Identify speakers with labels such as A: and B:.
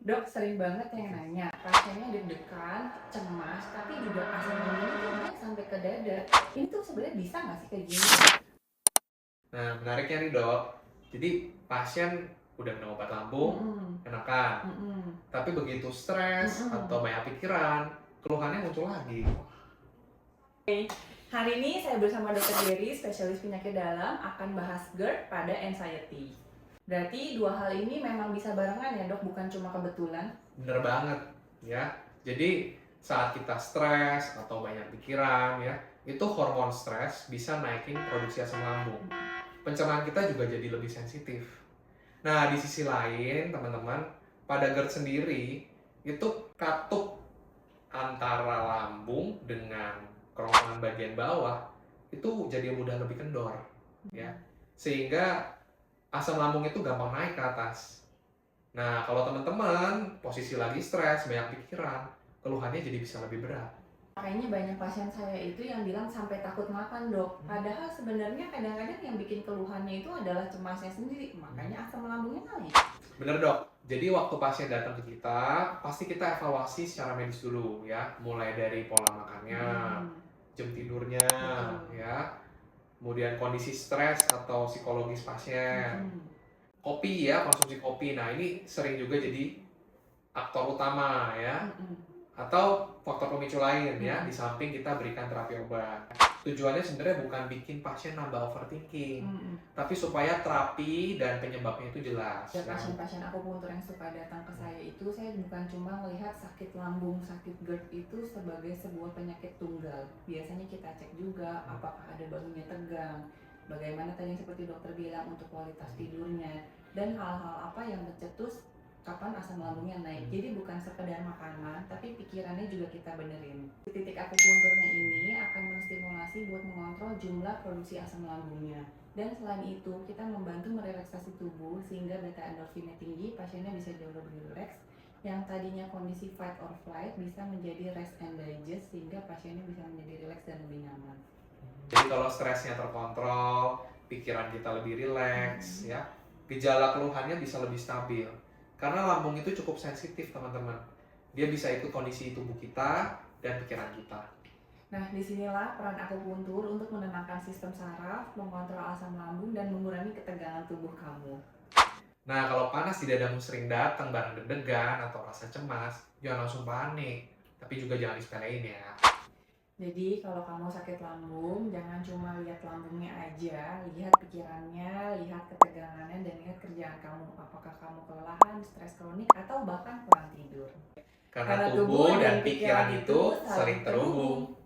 A: Dok, sering banget yang nanya, pasiennya deg-degan, cemas, tapi juga asam lambungnya tuh naik sampai ke dada. Ini tuh sebenarnya bisa nggak sih kayak gini?
B: Nah, menariknya nih dok, jadi pasien udah minum obat lambung,
A: Mm-mm,
B: enakan.
A: mm-mm,
B: Tapi begitu stres atau
A: mm-mm.
B: banyak pikiran, keluhannya muncul lagi.
A: Hari ini saya bersama Dr. Jerry, spesialis penyakit dalam, akan bahas GERD pada anxiety. Berarti dua hal ini memang bisa barengan ya dok, bukan cuma kebetulan?
B: Bener banget, ya. Jadi saat kita stres atau banyak pikiran, ya, itu hormon stres bisa naikin produksi asam lambung. Pencernaan kita juga jadi lebih sensitif. Nah, di sisi lain, teman-teman, pada GERD sendiri, itu katup antara lambung dengan kerongkongan bagian bawah itu jadi mudah lebih kendor, ya. Sehingga asam lambung itu gampang naik ke atas. Nah, kalau teman-teman posisi lagi stres, banyak pikiran, keluhannya jadi bisa lebih berat.
A: Kayaknya banyak pasien saya itu yang bilang sampai takut makan dok. Padahal sebenarnya kadang-kadang yang bikin keluhannya itu adalah cemasnya sendiri. Makanya asam lambungnya naik.
B: Bener dok, jadi waktu pasien datang ke kita, pasti kita evaluasi secara medis dulu ya. Mulai dari pola makannya, jam tidurnya, ya, kemudian kondisi stres atau psikologis pasien. Kopi ya, konsumsi kopi. Nah, ini sering juga jadi aktor utama ya. Atau faktor pemicu lain ya, di samping kita berikan terapi obat. Tujuannya sebenarnya bukan bikin pasien nambah overthinking, tapi supaya terapi dan penyebabnya itu jelas.
A: Ya, pasien-pasien akupuntur yang suka datang ke saya itu, saya bukan cuma melihat sakit lambung, sakit GERD itu sebagai sebuah penyakit tunggal. Biasanya kita cek juga apakah ada bahunya tegang, bagaimana tadi seperti dokter bilang untuk kualitas tidurnya, dan hal-hal apa yang mencetus kapan asam lambungnya naik. Jadi bukan sekedar makanan, tapi pikirannya juga kita benerin. Titik akupunturnya ini akan menstimulasi buat mengontrol jumlah produksi asam lambungnya. Dan selain itu, kita membantu merelaksasi tubuh sehingga beta endorfinnya tinggi, pasiennya bisa jauh lebih rileks. Yang tadinya kondisi fight or flight bisa menjadi rest and digest sehingga pasiennya bisa menjadi rileks dan lebih nyaman.
B: Jadi kalau stresnya terkontrol, pikiran kita lebih rileks, ya, gejala keluhannya bisa lebih stabil. Karena lambung itu cukup sensitif, teman-teman. Dia bisa ikut kondisi tubuh kita dan pikiran kita.
A: Nah, disinilah peran akupuntur untuk menenangkan sistem saraf, mengontrol asam lambung, dan mengurangi ketegangan tubuh kamu.
B: Nah, kalau panas di dadamu sering datang bareng deg-degan atau rasa cemas, jangan langsung panik. Tapi juga jangan disepelein ya.
A: Jadi kalau kamu sakit lambung, jangan cuma lihat lambungnya aja, lihat pikirannya, lihat ketegangannya, dan lihat kerjaan kamu. Apakah kamu kelelahan, stres kronik, atau bahkan kurang tidur.
B: Karena tubuh dan pikiran itu sering terhubung.